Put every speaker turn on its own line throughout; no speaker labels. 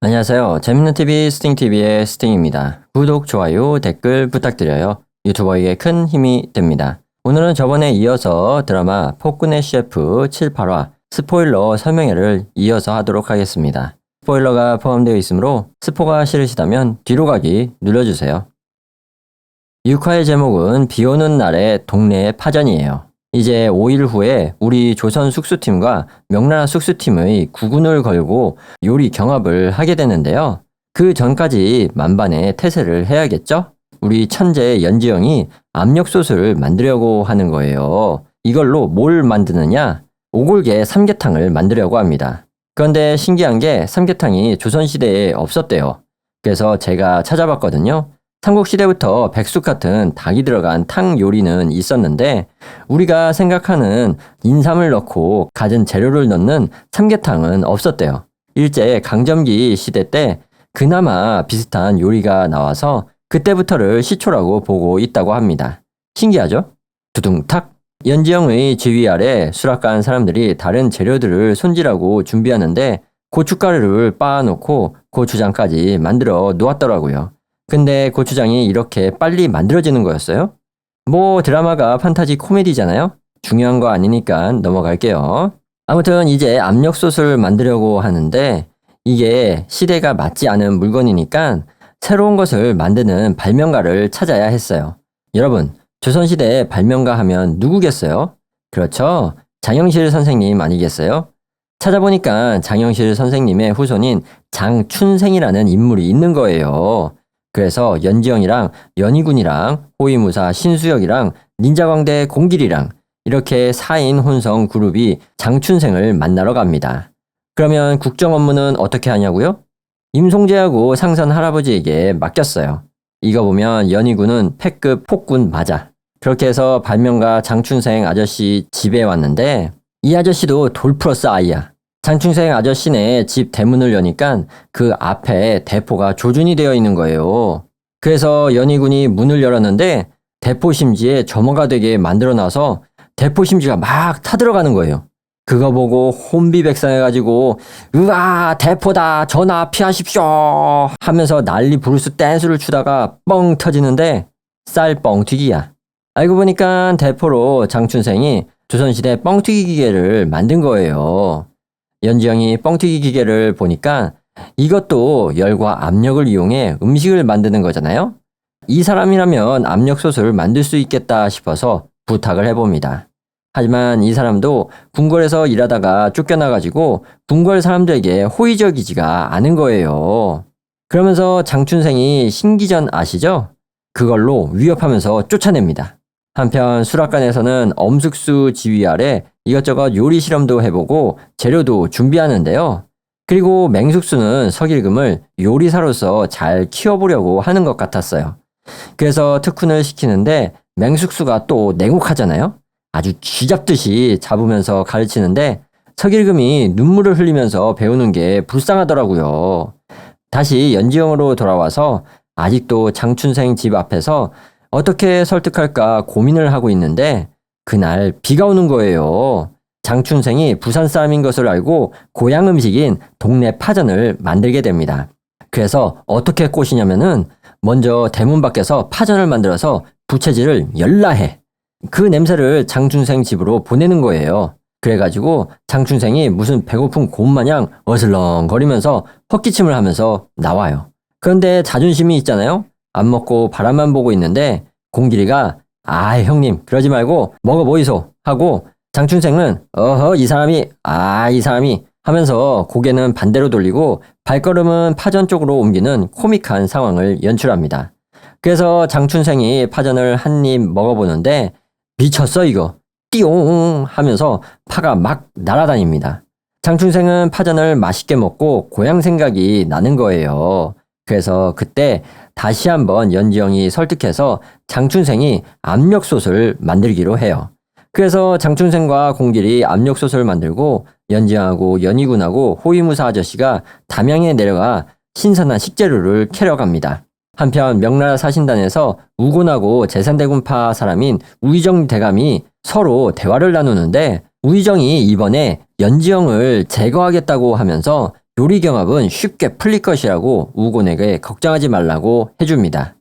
안녕하세요. 재밌는 TV 스팅TV의 스팅입니다. 구독, 좋아요, 댓글 부탁드려요. 유튜버에게 큰 힘이 됩니다. 오늘은 저번에 이어서 드라마 폭군의 셰프 7, 8화 스포일러 설명회를 이어서 하도록 하겠습니다. 스포일러가 포함되어 있으므로 스포가 싫으시다면 뒤로 가기 눌러주세요. 6화의 제목은 비오는 날의 동네 파전이에요. 이제 5일 후에 우리 조선 숙수팀과 명나라 숙수팀의 구군을 걸고 요리 경합을 하게 되는데요. 그 전까지 만반의 태세를 해야겠죠? 우리 천재 연지영이 압력솥을 만들려고 하는 거예요. 이걸로 뭘 만드느냐? 오골계 삼계탕을 만들려고 합니다. 그런데 신기한 게 삼계탕이 조선시대에 없었대요. 그래서 제가 찾아봤거든요. 삼국시대부터 백숙 같은 닭이 들어간 탕 요리는 있었는데 우리가 생각하는 인삼을 넣고 갖은 재료를 넣는 삼계탕은 없었대요. 일제 강점기 시대 때 그나마 비슷한 요리가 나와서 그때부터를 시초라고 보고 있다고 합니다. 신기하죠? 두둥탁! 연지영의 지휘 아래 수락관 사람들이 다른 재료들을 손질하고 준비하는데 고춧가루를 빻아놓고 고추장까지 만들어 놓았더라고요. 근데 고추장이 이렇게 빨리 만들어지는 거였어요? 뭐 드라마가 판타지 코미디잖아요? 중요한 거 아니니까 넘어갈게요. 아무튼 이제 압력솥을 만들려고 하는데 이게 시대가 맞지 않은 물건이니까 새로운 것을 만드는 발명가를 찾아야 했어요. 여러분, 조선시대에 발명가 하면 누구겠어요? 그렇죠. 장영실 선생님 아니겠어요? 찾아보니까 장영실 선생님의 후손인 장춘생이라는 인물이 있는 거예요. 그래서 연지영이랑 연희군이랑 호위무사 신수역이랑 닌자광대 공길이랑 이렇게 4인 혼성 그룹이 장춘생을 만나러 갑니다. 그러면 국정 업무는 어떻게 하냐고요? 임송재하고 상선 할아버지에게 맡겼어요. 이거 보면 연희군은 패급 폭군 맞아. 그렇게 해서 발명가 장춘생 아저씨 집에 왔는데 이 아저씨도 돌플러스 아이야. 장춘생 아저씨네 집 대문을 여니까 그 앞에 대포가 조준이 되어 있는 거예요. 그래서 연희군이 문을 열었는데 대포 심지에 점화가 되게 만들어놔서 대포 심지가 막 타들어가는 거예요. 그거 보고 혼비백산해가지고 으아 대포다 전하 피하십시오 하면서 난리 부르스 댄스를 추다가 뻥 터지는데 쌀 뻥튀기야. 알고 보니까 대포로 장춘생이 조선시대 뻥튀기 기계를 만든 거예요. 연지영이 뻥튀기 기계를 보니까 이것도 열과 압력을 이용해 음식을 만드는 거잖아요. 이 사람이라면 압력솥을 만들 수 있겠다 싶어서 부탁을 해봅니다. 하지만 이 사람도 궁궐에서 일하다가 쫓겨나가지고 궁궐 사람들에게 호의적이지가 않은 거예요. 그러면서 장춘생이 신기전 아시죠? 그걸로 위협하면서 쫓아냅니다. 한편 수락관에서는 엄숙수 지휘 아래 이것저것 요리 실험도 해보고 재료도 준비하는데요. 그리고 맹숙수는 석일금을 요리사로서 잘 키워보려고 하는 것 같았어요. 그래서 특훈을 시키는데 맹숙수가 또 냉혹하잖아요. 아주 쥐잡듯이 잡으면서 가르치는데 석일금이 눈물을 흘리면서 배우는 게 불쌍하더라고요. 다시 연지영으로 돌아와서 아직도 장춘생 집 앞에서 어떻게 설득할까 고민을 하고 있는데 그날 비가 오는 거예요. 장춘생이 부산 사람인 것을 알고 고향 음식인 동네 파전을 만들게 됩니다. 그래서 어떻게 꼬시냐면은 먼저 대문 밖에서 파전을 만들어서 부채질을 열라해. 그 냄새를 장춘생 집으로 보내는 거예요. 그래가지고 장춘생이 무슨 배고픈 곰마냥 어슬렁거리면서 헛기침을 하면서 나와요. 그런데 자존심이 있잖아요. 안 먹고 바람만 보고 있는데 공길이가 아 형님 그러지 말고 먹어 보이소 하고 장춘생은 어허 이 사람이 하면서 고개는 반대로 돌리고 발걸음은 파전 쪽으로 옮기는 코믹한 상황을 연출합니다. 그래서 장춘생이 파전을 한 입 먹어보는데 미쳤어 이거 띠용 하면서 파가 막 날아다닙니다. 장춘생은 파전을 맛있게 먹고 고향 생각이 나는 거예요. 그래서 그때 다시 한번 연지영이 설득해서 장춘생이 압력솥을 만들기로 해요. 그래서 장춘생과 공길이 압력솥을 만들고 연지영하고 연희군하고 호위무사 아저씨가 담양에 내려가 신선한 식재료를 캐러 갑니다. 한편 명나라 사신단에서 우곤하고 제산대군파 사람인 우의정 대감이 서로 대화를 나누는데 우의정이 이번에 연지영을 제거하겠다고 하면서 요리 경합은 쉽게 풀릴 것이라고 우곤에게 걱정하지 말라고 해줍니다.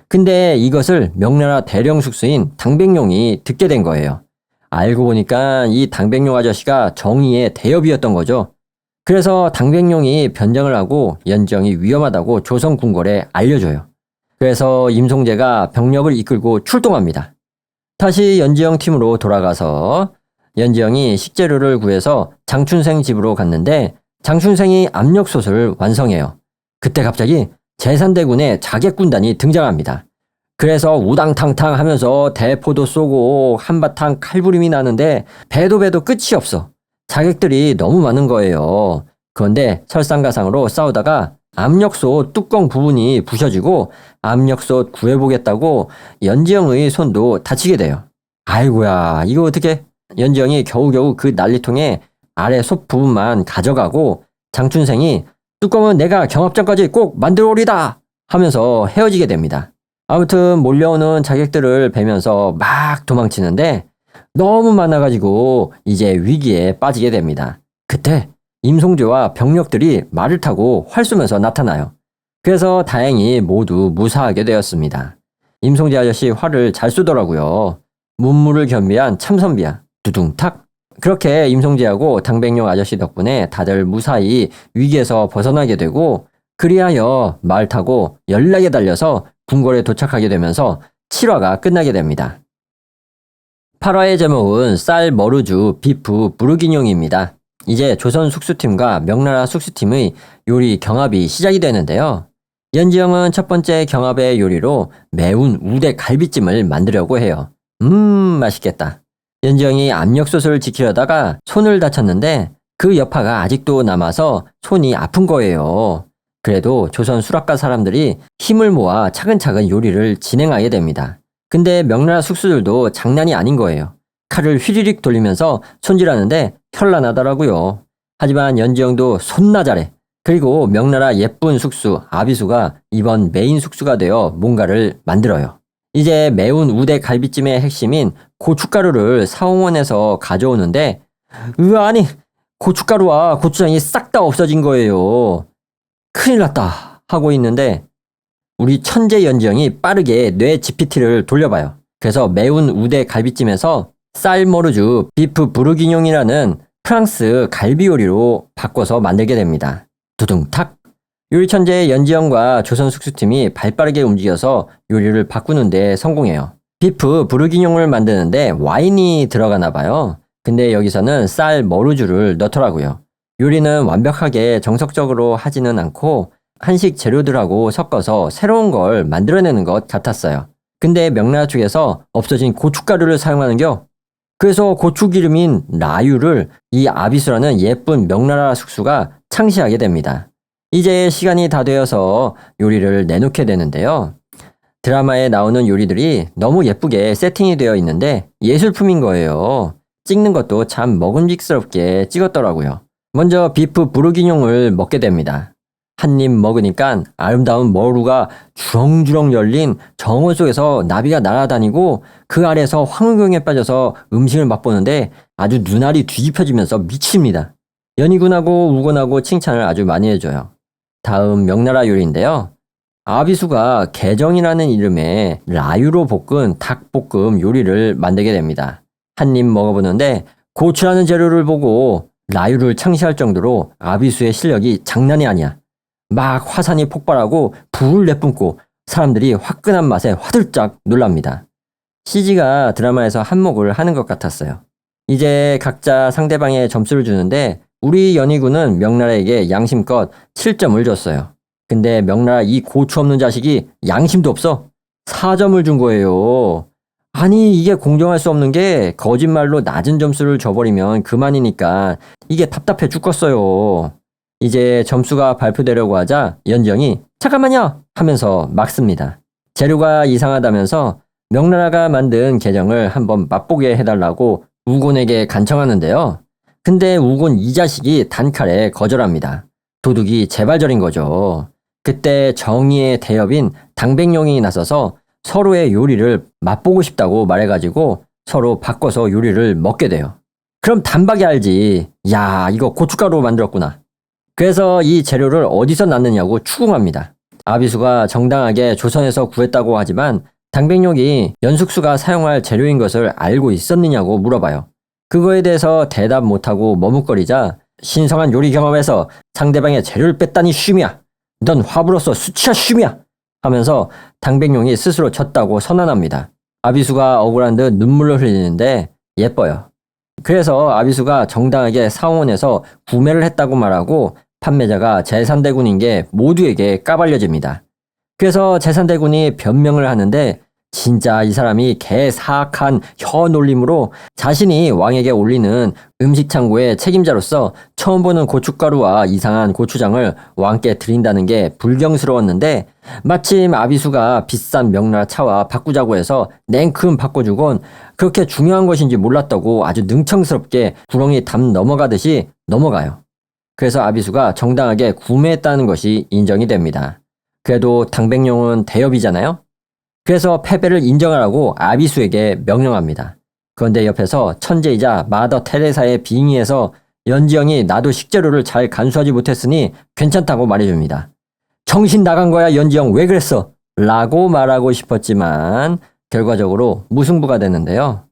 근데 이것을 명나라 대령 숙수인 당백룡이 듣게 된 거예요. 알고 보니까 이 당백룡 아저씨가 정의의 대엽이었던 거죠. 그래서 당백룡이 변장을 하고 연지영이 위험하다고 조선 궁궐에 알려줘요. 그래서 임송재가 병력을 이끌고 출동합니다. 다시 연지영 팀으로 돌아가서 연지영이 식재료를 구해서 장춘생 집으로 갔는데 장춘생이 압력솥을 완성해요. 그때 갑자기 제산대군의 자객군단이 등장합니다. 그래서 우당탕탕 하면서 대포도 쏘고 한바탕 칼부림이 나는데 배도 끝이 없어. 자객들이 너무 많은 거예요. 그런데 설상가상으로 싸우다가 압력솥 뚜껑 부분이 부셔지고 압력솥 구해보겠다고 연지영의 손도 다치게 돼요. 아이고야, 이거 어떡해. 연지영이 겨우겨우 그 난리통에 아래 솥 부분만 가져가고 장춘생이 뚜껑은 내가 경합장까지 꼭 만들어 오리다 하면서 헤어지게 됩니다. 아무튼 몰려오는 자객들을 베면서 막 도망치는데 너무 많아가지고 이제 위기에 빠지게 됩니다. 그때 임송재와 병력들이 말을 타고 활 쏘면서 나타나요. 그래서 다행히 모두 무사하게 되었습니다. 임송재 아저씨 활을 잘 쏘더라고요. 문무를 겸비한 참선비야. 두둥탁. 그렇게 임송재하고 당백룡 아저씨 덕분에 다들 무사히 위기에서 벗어나게 되고 그리하여 말 타고 연락에 달려서 궁궐에 도착하게 되면서 7화가 끝나게 됩니다. 8화의 제목은 쌀 머루주 비프 부르기뇽입니다. 이제 조선 숙수팀과 명나라 숙수팀의 요리 경합이 시작이 되는데요. 연지영은 첫 번째 경합의 요리로 매운 우대 갈비찜을 만들려고 해요. 맛있겠다. 연지영이 압력솥을 지키려다가 손을 다쳤는데 그 여파가 아직도 남아서 손이 아픈 거예요. 그래도 조선 수락가 사람들이 힘을 모아 차근차근 요리를 진행하게 됩니다. 근데 명나라 숙수들도 장난이 아닌 거예요. 칼을 휘리릭 돌리면서 손질하는데 현란하더라고요. 하지만 연지영도 손나 잘해. 그리고 명나라 예쁜 숙수 아비수가 이번 메인 숙수가 되어 뭔가를 만들어요. 이제 매운 우대 갈비찜의 핵심인 고춧가루를 사홍원에서 가져오는데 아니 고춧가루와 고추장이 싹 다 없어진 거예요. 큰일 났다 하고 있는데 우리 천재 연지영이 빠르게 뇌 GPT를 돌려봐요. 그래서 매운 우대 갈비찜에서 쌀머루주 비프 부르기뇽이라는 프랑스 갈비 요리로 바꿔서 만들게 됩니다. 두둥탁. 요리 천재 연지영과 조선 숙수팀이 발빠르게 움직여서 요리를 바꾸는데 성공해요. 비프 부르기뇽을 만드는데 와인이 들어가나 봐요. 근데 여기서는 쌀머루주를 넣더라고요. 요리는 완벽하게 정석적으로 하지는 않고 한식 재료들하고 섞어서 새로운 걸 만들어내는 것 같았어요. 근데 명나라 쪽에서 없어진 고춧가루를 사용하는겨. 그래서 고추기름인 라유를 이 아비수라는 예쁜 명나라 숙수가 창시하게 됩니다. 이제 시간이 다 되어서 요리를 내놓게 되는데요. 드라마에 나오는 요리들이 너무 예쁘게 세팅이 되어 있는데 예술품인 거예요. 찍는 것도 참 먹음직스럽게 찍었더라고요. 먼저 비프 부르기뇽을 먹게 됩니다. 한 입 먹으니까 아름다운 머루가 주렁주렁 열린 정원 속에서 나비가 날아다니고 그 아래에서 황홀경에 빠져서 음식을 맛보는데 아주 눈알이 뒤집혀지면서 미칩니다. 연희군하고 우곤하고 칭찬을 아주 많이 해줘요. 다음 명나라 요리인데요. 아비수가 개정이라는 이름의 라유로 볶은 닭볶음 요리를 만들게 됩니다. 한 입 먹어보는데 고추라는 재료를 보고 라유를 창시할 정도로 아비수의 실력이 장난이 아니야. 막 화산이 폭발하고 불을 내뿜고 사람들이 화끈한 맛에 화들짝 놀랍니다. CG가 드라마에서 한몫을 하는 것 같았어요. 이제 각자 상대방의 점수를 주는데 우리 연희군은 명나라에게 양심껏 7점을 줬어요. 근데 명나라 이 고추 없는 자식이 양심도 없어 4점을 준 거예요. 아니 이게 공정할 수 없는 게 거짓말로 낮은 점수를 줘버리면 그만이니까 이게 답답해 죽겠어요. 이제 점수가 발표되려고 하자 연지영이 잠깐만요 하면서 막습니다. 재료가 이상하다면서 명나라가 만든 게정을 한번 맛보게 해달라고 우곤에게 간청하는데요. 근데 우곤 이 자식이 단칼에 거절합니다. 도둑이 재발절인 거죠. 그때 정의의 대엽인 당백룡이 나서서 서로의 요리를 맛보고 싶다고 말해가지고 서로 바꿔서 요리를 먹게 돼요. 그럼 단박에 알지. 야 이거 고춧가루 만들었구나. 그래서 이 재료를 어디서 났느냐고 추궁합니다. 아비수가 정당하게 조선에서 구했다고 하지만 당백룡이 연숙수가 사용할 재료인 것을 알고 있었느냐고 물어봐요. 그거에 대해서 대답 못하고 머뭇거리자 신성한 요리 경험에서 상대방의 재료를 뺐다니 쉼이야. 넌 화부로서 수치야 쉼이야. 하면서 당백룡이 스스로 졌다고 선언합니다. 아비수가 억울한 듯 눈물을 흘리는데 예뻐요. 그래서 아비수가 정당하게 사원에서 구매를 했다고 말하고 판매자가 제산대군인 게 모두에게 까발려집니다. 그래서 제산대군이 변명을 하는데 진짜 이 사람이 개사악한 혀놀림으로 자신이 왕에게 올리는 음식 창고의 책임자로서 처음 보는 고춧가루와 이상한 고추장을 왕께 드린다는 게 불경스러웠는데 마침 아비수가 비싼 명나라 차와 바꾸자고 해서 냉큼 바꿔주곤 그렇게 중요한 것인지 몰랐다고 아주 능청스럽게 구렁이 담 넘어가듯이 넘어가요. 그래서 아비수가 정당하게 구매했다는 것이 인정이 됩니다. 그래도 당백룡은 대엽이잖아요. 그래서 패배를 인정하라고 아비수에게 명령합니다. 그런데 옆에서 천재이자 마더 테레사의 빙의에서 연지영이 나도 식재료를 잘 간수하지 못했으니 괜찮다고 말해줍니다. 정신 나간 거야 연지영 왜 그랬어? 라고 말하고 싶었지만 결과적으로 무승부가 되는데요.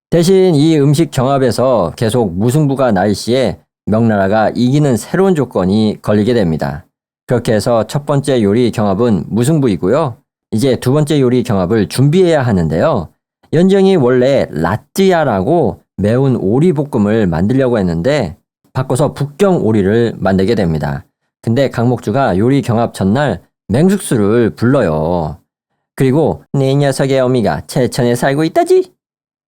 대신 이 음식 경합에서 계속 무승부가 날 시에 명나라가 이기는 새로운 조건이 걸리게 됩니다. 그렇게 해서 첫 번째 요리 경합은 무승부이고요. 이제 두 번째 요리 경합을 준비해야 하는데요. 연지영이 원래 라찌야라고 매운 오리 볶음을 만들려고 했는데 바꿔서 북경 오리를 만들게 됩니다. 근데 강목주가 요리 경합 전날 맹숙수를 불러요. 그리고 네 녀석의 어미가 제천에 살고 있다지?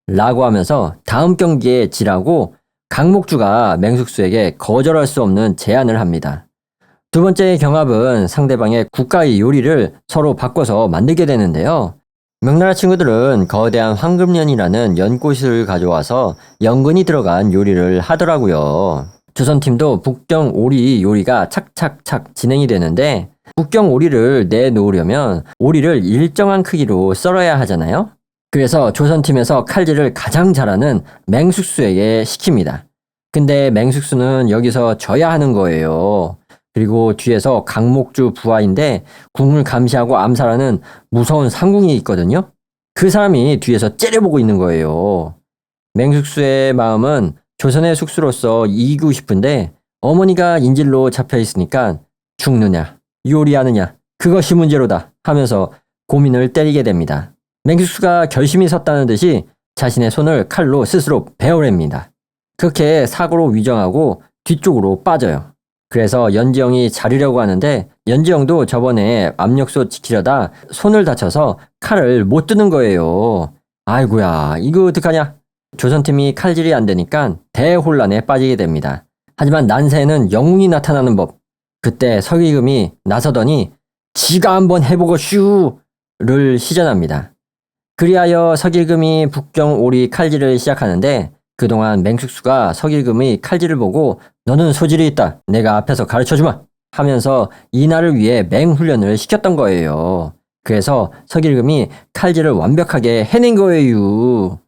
라고 하면서 다음 경기에 지라고 강목주가 맹숙수에게 거절할 수 없는 제안을 합니다. 두 번째 경합은 상대방의 국가의 요리를 서로 바꿔서 만들게 되는데요. 명나라 친구들은 거대한 황금연이라는 연꽃을 가져와서 연근이 들어간 요리를 하더라고요. 조선팀도 북경 오리 요리가 착착착 진행이 되는데 북경 오리를 내놓으려면 오리를 일정한 크기로 썰어야 하잖아요. 그래서 조선팀에서 칼질을 가장 잘하는 맹숙수에게 시킵니다. 근데 맹숙수는 여기서 져야 하는 거예요. 그리고 뒤에서 강목주 부하인데 궁을 감시하고 암살하는 무서운 상궁이 있거든요. 그 사람이 뒤에서 째려보고 있는 거예요. 맹숙수의 마음은 조선의 숙수로서 이기고 싶은데 어머니가 인질로 잡혀 있으니까 죽느냐 요리하느냐 그것이 문제로다 하면서 고민을 때리게 됩니다. 맹숙수가 결심이 섰다는 듯이 자신의 손을 칼로 스스로 베어냅니다. 그렇게 사고로 위정하고 뒤쪽으로 빠져요. 그래서 연지영이 자르려고 하는데 연지영도 저번에 압력솥 지키려다 손을 다쳐서 칼을 못 드는 거예요. 아이고야 이거 어떡하냐. 조선팀이 칼질이 안 되니까 대혼란에 빠지게 됩니다. 하지만 난세에는 영웅이 나타나는 법. 그때 서기금이 나서더니 지가 한번 해보고 슈를 시전합니다. 그리하여 서길금이 북경 오리 칼질을 시작하는데 그동안 맹숙수가 서길금의 칼질을 보고 너는 소질이 있다. 내가 앞에서 가르쳐주마. 하면서 이날을 위해 맹훈련을 시켰던 거예요. 그래서 서길금이 칼질을 완벽하게 해낸 거예요.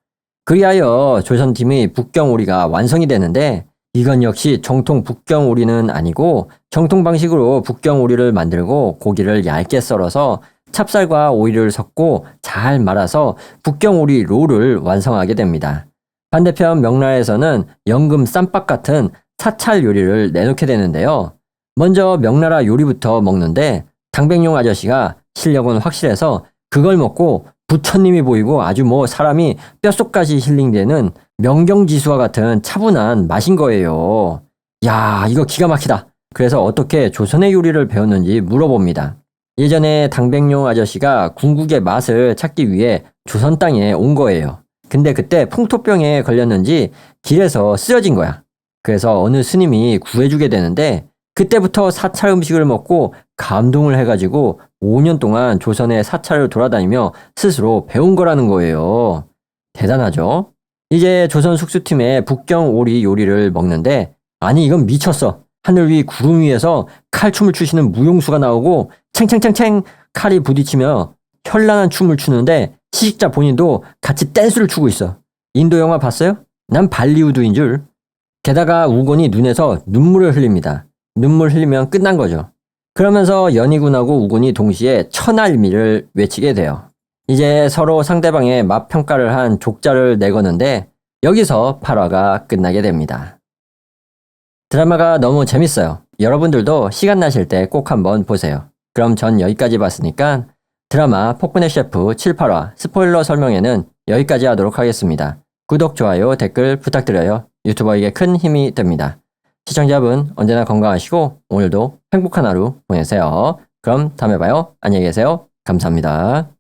그리하여 조선팀의 북경 오리가 완성이 되는데 이건 역시 정통 북경 오리는 아니고 정통 방식으로 북경 오리를 만들고 고기를 얇게 썰어서 찹쌀과 오이를 섞고 잘 말아서 북경 오리 롤을 완성하게 됩니다. 반대편 명나라에서는 연금 쌈밥 같은 사찰 요리를 내놓게 되는데요. 먼저 명나라 요리부터 먹는데 당백룡 아저씨가 실력은 확실해서 그걸 먹고 부처님이 보이고 아주 사람이 뼛속까지 힐링되는 명경지수와 같은 차분한 맛인 거예요. 야, 이거 기가 막히다. 그래서 어떻게 조선의 요리를 배웠는지 물어봅니다. 예전에 당백룡 아저씨가 궁극의 맛을 찾기 위해 조선 땅에 온 거예요. 근데 그때 풍토병에 걸렸는지 길에서 쓰러진 거야. 그래서 어느 스님이 구해주게 되는데 그때부터 사찰 음식을 먹고 감동을 해가지고 5년 동안 조선의 사찰을 돌아다니며 스스로 배운 거라는 거예요. 대단하죠? 이제 조선 숙수팀의 북경 오리 요리를 먹는데 아니 이건 미쳤어. 하늘 위 구름 위에서 칼춤을 추시는 무용수가 나오고 챙챙챙챙 칼이 부딪히며 현란한 춤을 추는데 시식자 본인도 같이 댄스를 추고 있어. 인도 영화 봤어요? 난 발리우드인 줄. 게다가 우건이 눈에서 눈물을 흘립니다. 눈물 흘리면 끝난 거죠. 그러면서 연희군하고 우군이 동시에 천할미를 외치게 돼요. 이제 서로 상대방의 맛 평가를 한 족자를 내거는데 여기서 8화가 끝나게 됩니다. 드라마가 너무 재밌어요. 여러분들도 시간 나실 때 꼭 한번 보세요. 그럼 전 여기까지 봤으니까 드라마 폭군의 셰프 7, 8화 스포일러 설명에는 여기까지 하도록 하겠습니다. 구독, 좋아요, 댓글 부탁드려요. 유튜버에게 큰 힘이 됩니다. 시청자분 언제나 건강하시고 오늘도 행복한 하루 보내세요. 그럼 다음에 봐요. 안녕히 계세요. 감사합니다.